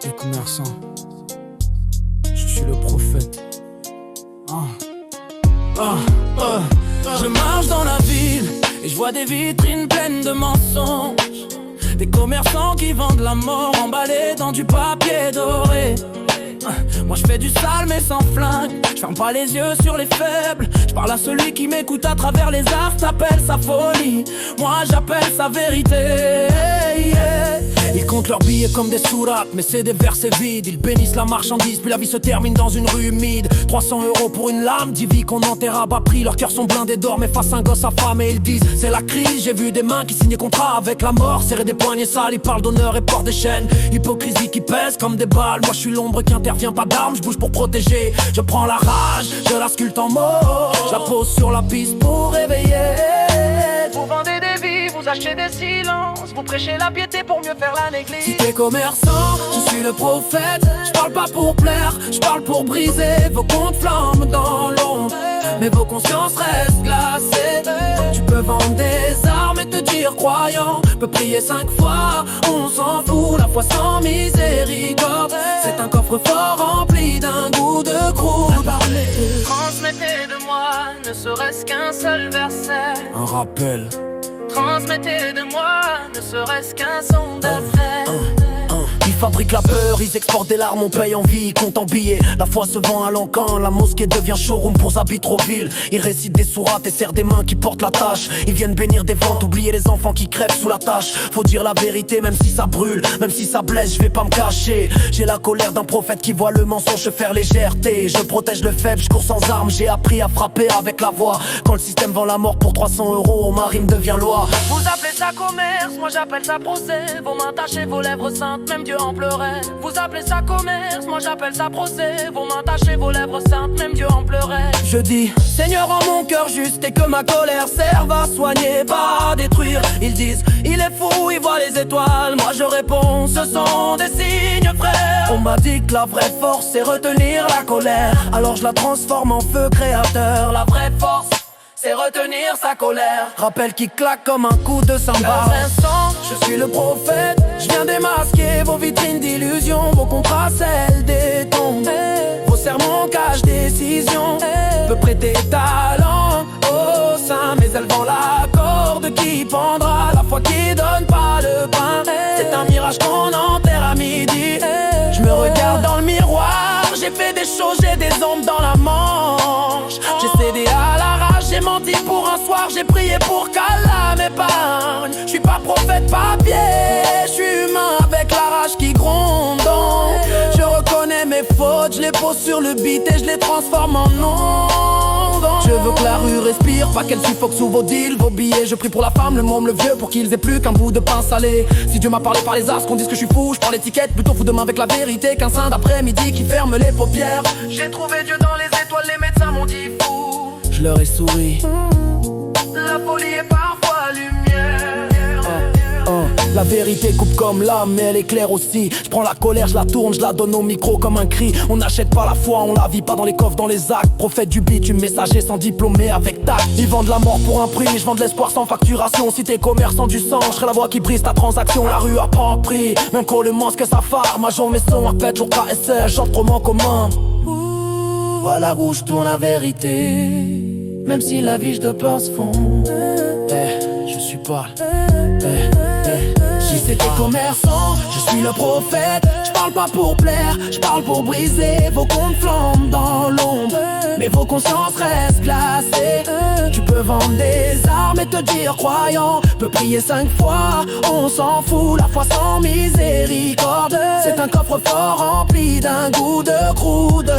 J'étais commerçant, je suis le prophète. Je marche dans la ville et je vois des vitrines pleines de mensonges. Des commerçants qui vendent la mort emballés dans du papier doré. Moi je fais du sale mais sans flingue. Je ferme pas les yeux sur les faibles. Je parle à celui qui m'écoute à travers les arts. T'appelles sa folie, moi j'appelle sa vérité. Ils comptent leurs billets comme des sourates, mais c'est des versets vides. Ils bénissent la marchandise, puis la vie se termine dans une rue humide. 300 € pour une lame, 10 vies qu'on enterre à bas prix. Leurs cœurs sont blindés d'or, mais face à un gosse affamé, ils disent c'est la crise. J'ai vu des mains qui signaient contrat avec la mort, serrer des poignets sales, ils parlent d'honneur et portent des chaînes. Hypocrisie qui pèse comme des balles. Moi je suis l'ombre qui intervient, pas d'armes, je bouge pour protéger. Je prends la rage, je la sculpte en mots. Je la pose sur la piste pour réveiller. Vous vendez des vies, vous achetez des silences. Vous prêchez la piété pour mieux faire la néglige. Si t'es commerçant, je suis le prophète. Je parle pas pour plaire, je parle pour briser vos comptes flammes dans l'ombre. Mais vos consciences restent glacées. Tu peux vendre des armes et te dire croyant. Peux prier 5 fois, on s'en fout. La foi sans miséricorde, c'est un coffre-fort rempli d'un goût de croûte. Transmettez de moi, ne serait-ce qu'un seul verset. Un rappel. Transmettez de moi, ne serait-ce qu'un son d'affaires. Ils fabriquent la peur, ils exportent des larmes, on paye en vie, ils comptent en billets. La foi se vend à l'encan, la mosquée devient showroom pour Zabi trop ville. Ils récitent des sourates et serrent des mains qui portent la tâche. Ils viennent bénir des ventes, oublier les enfants qui crèvent sous la tâche. Faut dire la vérité même si ça brûle, même si ça blesse, je vais pas me cacher. J'ai la colère d'un prophète qui voit le mensonge faire légèreté. Je protège le faible, je cours sans armes, j'ai appris à frapper avec la voix. Quand le système vend la mort pour 300 €, ma rime devient loi. Vous appelez ça commerce, moi j'appelle ça procès. Vos mains tachées, vos lèvres saintes, même Dieu en pleurait. Vous appelez ça commerce, moi j'appelle ça procès. Vos mains tachées, vos lèvres saintes, même Dieu en pleurait. Je dis, Seigneur rends mon cœur juste et que ma colère serve à soigner, pas à détruire. Ils disent, il est fou, il voit les étoiles. Moi je réponds, ce sont des signes frères. On m'a dit que la vraie force c'est retenir la colère. Alors je la transforme en feu créateur. La vraie force c'est retenir sa colère. Rappel qui claque comme un coup de cymbale. Je suis le prophète, je viens démasquer vos vitrines d'illusions. Vos contrats scellent des tombes. Vos serments cachent décisions. Peut prêter talent au sein, mais elle vend la corde qui pendra. La foi qui donne pas le pain, c'est un mirage qu'on enterre à midi. Je me regarde dans le miroir, j'ai fait des choses, j'ai des ombres dans la manche. J'ai cédé à la rage, j'ai menti pour un soir, j'ai prié pour qu'Allah m'épargne. Je suis pas prophète papier, je suis humain avec la rage qui gronde. Je reconnais mes fautes, je les pose sur le beat et je les transforme en ondes. Je veux que la rue respire, pas qu'elle suffoque sous vos deals, vos billets. Je prie pour la femme, le môme, le vieux, pour qu'ils aient plus qu'un bout de pain salé. Si Dieu m'a parlé par les astres, qu'on dise que je suis fou, je prends l'étiquette, plutôt fou demain avec la vérité qu'un saint d'après-midi qui ferme les paupières. J'ai trouvé Dieu dans les étoiles, les médecins m'ont dit fou. Je leur ai souri. La folie est parfois lumière. La vérité coupe comme l'âme, mais elle éclaire aussi. Je prends la colère, je la tourne, je la donne au micro comme un cri. On n'achète pas la foi, on la vit pas dans les coffres, dans les actes. Prophète du bitume, messager sans diplômé avec tact. Ils vendent la mort pour un prix, je vends de l'espoir sans facturation. Si t'es commerçant du sang, je serai la voix qui brise ta transaction. La rue a pas prix, même quand le monstre que ça phare. Ma jambe, mes sons, répète, jour KSL, j'entre en commun. Voilà où je tourne la vérité, même si la vie je de peur se fond. Je suis pas. Si c'était commerçant, je suis le prophète. Je parle pas pour plaire, je parle pour briser vos comptes flammes dans l'ombre. Mais vos consciences restent glacées. Tu peux vendre des armes et te dire croyant. Peux prier 5 fois, on s'en fout. La foi sans miséricorde, c'est un coffre-fort rempli d'un goût de croûte.